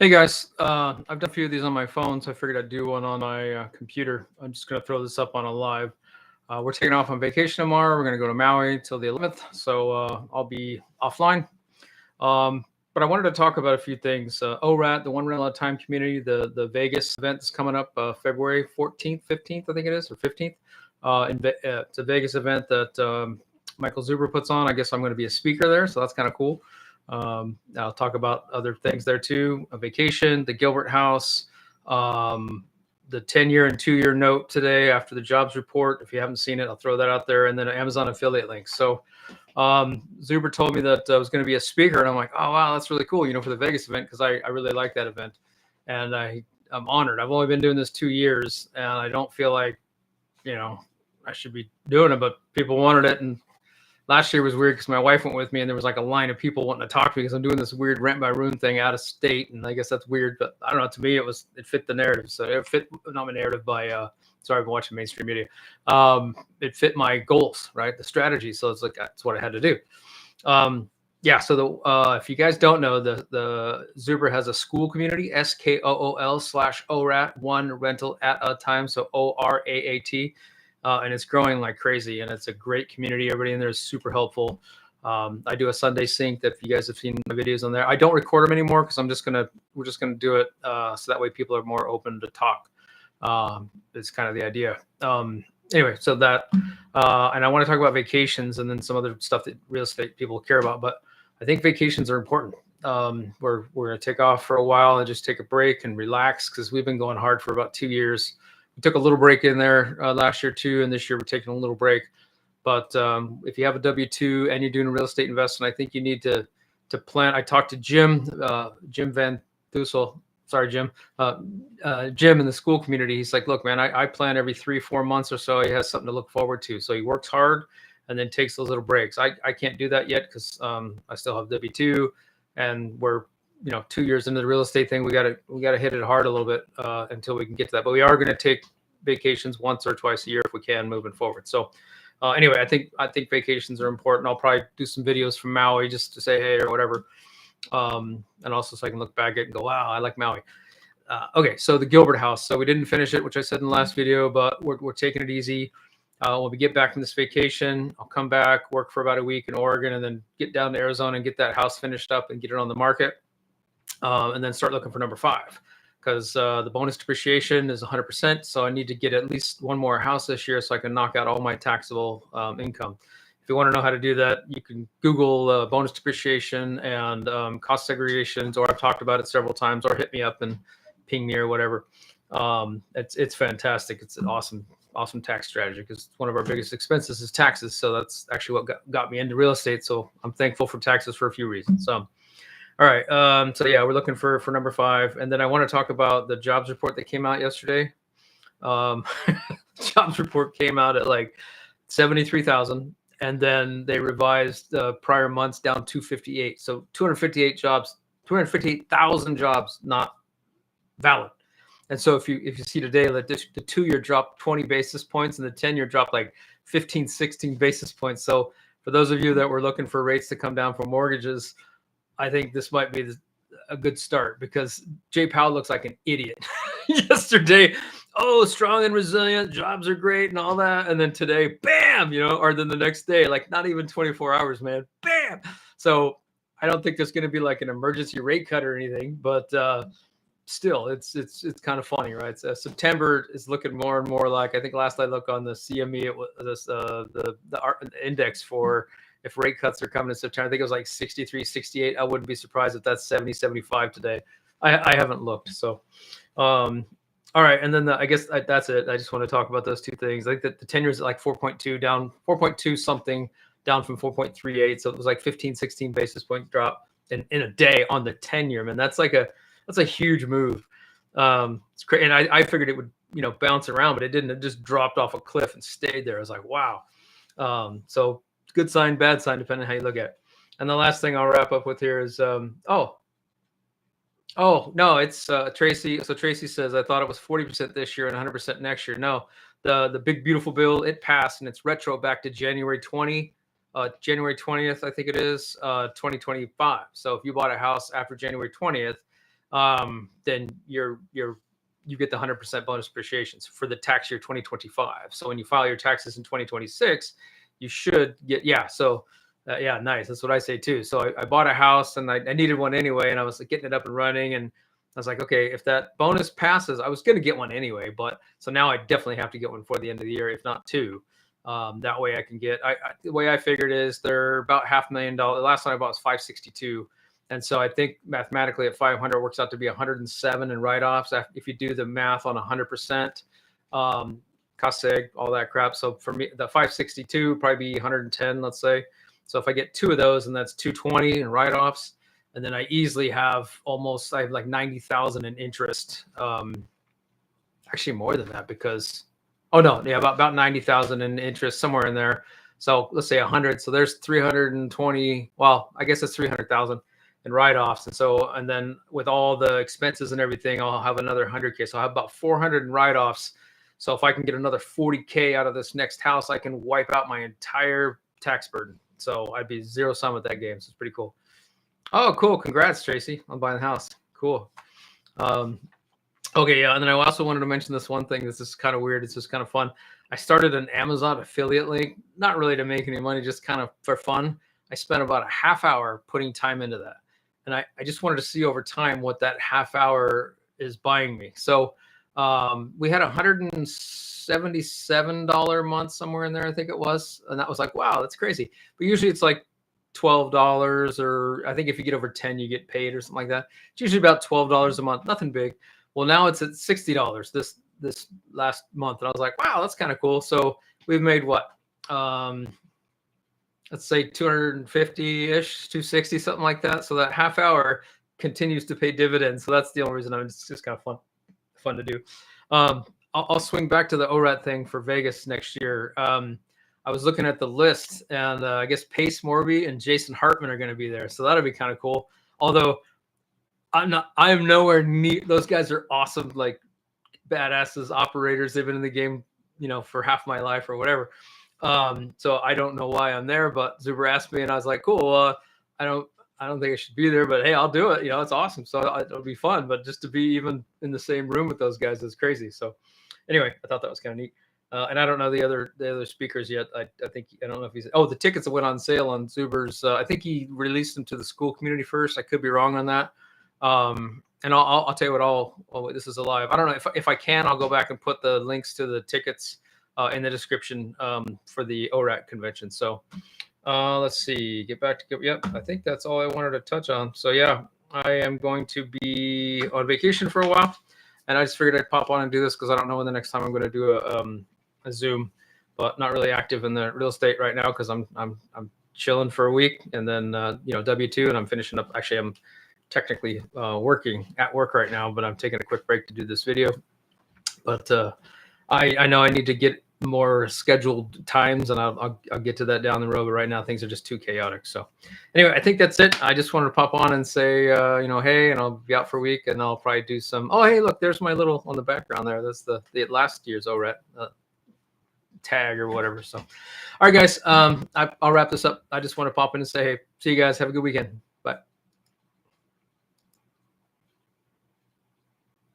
Hey guys, I've done a few of these on my phone, so I figured I'd do one on my computer. I'm just going to throw this up on a live. We're taking off on vacation tomorrow. We're going to go to Maui till the 11th, so I'll be offline. But I wanted to talk about a few things. ORAAT, the One Rental at a Time community, the Vegas event is coming up February 14th, 15th, I think it is, or 15th. It's a Vegas event that Michael Zuber puts on. I guess I'm going to be a speaker there, so that's kind of cool. I'll talk about other things there too. A vacation, the Gilbert House, the 10-year and 2-year note today after the jobs report. If you haven't seen it, I'll throw that out there. And then an Amazon affiliate link. So Zuber told me that I was going to be a speaker, and I'm like, oh wow, that's really cool, for the Vegas event, because I really like that event, and I'm honored. I've only been doing this 2 years, and I don't feel like I should be doing it, but people wanted it. And last year was weird because my wife went with me, and there was like a line of people wanting to talk to me because I'm doing this weird rent by room thing out of state, and I guess that's weird, but I don't know. To me, it fit the narrative. So it fit not my narrative by sorry, I've been watching mainstream media. It fit my goals, right? The strategy. So it's like that's what I had to do. Yeah. So if you guys don't know, the Zuber has a Skool community, SKOOL/ORAAT, one rental at a time. So ORAAT. And it's growing like crazy, and it's a great community. Everybody in there is super helpful. I do a Sunday sync that if you guys have seen my videos on there. I don't record them anymore because we're just gonna do it so that way people are more open to talk. It's kind of the idea. Anyway, so that and I want to talk about vacations and then some other stuff that real estate people care about. But I think vacations are important. We're gonna take off for a while and just take a break and relax because we've been going hard for about 2 years. We took a little break in there last year too, and this year we're taking a little break. But if you have a W-2 and you're doing a real estate investment, I think you need to plan. I talked to Jim Van Dussel. Sorry, Jim. Jim in the Skool community. He's like, look, man, I plan every 3-4 months or so. He has something to look forward to. So he works hard and then takes those little breaks. I can't do that yet because I still have W-2, and we're 2 years into the real estate thing. We gotta hit it hard a little bit until we can get to that. But we are going to take vacations once or twice a year if we can moving forward. So anyway, I think vacations are important. I'll probably do some videos from Maui just to say hey or whatever, and also so I can look back at it and go, wow, I like Maui. Okay, so the Gilbert House. So we didn't finish it, which I said in the last video, but we're taking it easy. When we get back from this vacation, I'll come back, work for about a week in Oregon, and then get down to Arizona and get that house finished up and get it on the market. And then start looking for number 5 because the bonus depreciation is 100%. So I need to get at least one more house this year so I can knock out all my taxable income. If you want to know how to do that, you can Google bonus depreciation and cost segregations, or I've talked about it several times, or hit me up and ping me or whatever. It's fantastic. It's an awesome tax strategy because one of our biggest expenses is taxes. So that's actually what got me into real estate. So I'm thankful for taxes for a few reasons. All right. So yeah, we're looking for number 5. And then I want to talk about the jobs report that came out yesterday. Jobs report came out at like 73,000. And then they revised the prior months down 258. So 258,000 jobs not valid. And so if you see today that the 2-year dropped 20 basis points and the 10-year dropped like 15, 16 basis points. So for those of you that were looking for rates to come down for mortgages, I think this might be a good start because Jay Powell looks like an idiot yesterday. Oh, strong and resilient, jobs are great and all that. And then today, bam, or then the next day, like not even 24 hours, man, bam. So I don't think there's going to be like an emergency rate cut or anything, but still, it's kind of funny, right? So September is looking more and more like, I think last I looked on the CME, it was the index for if rate cuts are coming in September. I think it was like 63, 68. I wouldn't be surprised if that's 70, 75 today. I haven't looked. So, all right. And then I guess that's it. I just want to talk about those two things. I think that the 10 years at like 4.2 down, 4.2 something down from 4.38. So it was like 15, 16 basis point drop in a day on the 10-year, man. That's a huge move. It's great. And I figured it would, bounce around, but it didn't. It just dropped off a cliff and stayed there. I was like, wow. So good sign, bad sign, depending on how you look at it. And the last thing I'll wrap up with here is, no, it's Tracy. So Tracy says, I thought it was 40% this year and 100% next year. No, the big, beautiful bill, it passed and it's retro back to January 20th, I think it is, 2025. So if you bought a house after January 20th, then you get the 100% bonus depreciation for the tax year 2025. So when you file your taxes in 2026, you should get, So yeah, nice. That's what I say too. So I bought a house and I needed one anyway, and I was like, getting it up and running, and I was like, okay, if that bonus passes, I was going to get one anyway, but so now I definitely have to get one before the end of the year, if not two. That way I can get, the way I figured is they're about $500,000. The last one I bought was 562. And so I think mathematically at 500 it works out to be 107 in write-offs if you do the math on 100%, cost seg, all that crap. So for me, the 562 would probably be 110, let's say. So if I get two of those, and that's 220 in write-offs, and then I easily have I have like 90,000 in interest. Actually more than that, because, about 90,000 in interest, somewhere in there. So let's say 100. So there's 320. Well, I guess it's 300,000 in write-offs. And then with all the expenses and everything, I'll have another 100K. So I have about 400 in write-offs. So if I can get another 40K out of this next house, I can wipe out my entire tax burden. So I'd be zero sum at that game. So it's pretty cool. Oh, cool. Congrats, Tracy, on buying the house. Cool. Okay, yeah. And then I also wanted to mention this one thing. This is kind of weird. It's just kind of fun. I started an Amazon affiliate link, not really to make any money, just kind of for fun. I spent about a half hour putting time into that. And I just wanted to see over time what that half hour is buying me. So we had $177 a month somewhere in there, I think it was. And that was like, wow, that's crazy. But usually it's like $12, or I think if you get over 10, you get paid or something like that. It's usually about $12 a month, nothing big. Well, now it's at $60 this last month. And I was like, wow, that's kind of cool. So we've made what? Let's say 250-ish, 260, something like that. So that half hour continues to pay dividends. So that's the only reason it's just kind of fun to do. I'll swing back to the ORAAT thing for Vegas next year. I was looking at the list, and I guess Pace Morby and Jason Hartman are going to be there. So that'll be kind of I am nowhere near, those guys are awesome, like badasses, operators. They've been in the game, for half my life or whatever. So I don't know why I'm there, but Zuber asked me and I was like, cool. I don't think I should be there, but hey, I'll do it. It's awesome. So it'll be fun, but just to be even in the same room with those guys is crazy. So anyway, I thought that was kind of neat. And I don't know the other speakers yet. I don't know if the tickets that went on sale on Zuber's. I think he released them to the Skool community first. I could be wrong on that. And I'll tell you what, this is a live. I don't know if I can, I'll go back and put the links to the tickets in the description for the ORAAT convention. So let's see, yep, I think that's all I wanted to touch on. So yeah, I am going to be on vacation for a while, and I just figured I'd pop on and do this because I don't know when the next time I'm going to do a Zoom, but not really active in the real estate right now because I'm chilling for a week, and then W2, and I'm finishing up. Actually, I'm technically working at work right now, but I'm taking a quick break to do this video. But I know I need to get more scheduled times, and I'll get to that down the road. But right now things are just too chaotic. So anyway, I think that's it. I just wanted to pop on and say, hey, and I'll be out for a week, and I'll probably do some. Oh, hey, look, there's my little on the background there. That's the last year's ORAAT tag or whatever. So, all right, guys, I'll wrap this up. I just want to pop in and say, hey, see you guys. Have a good weekend.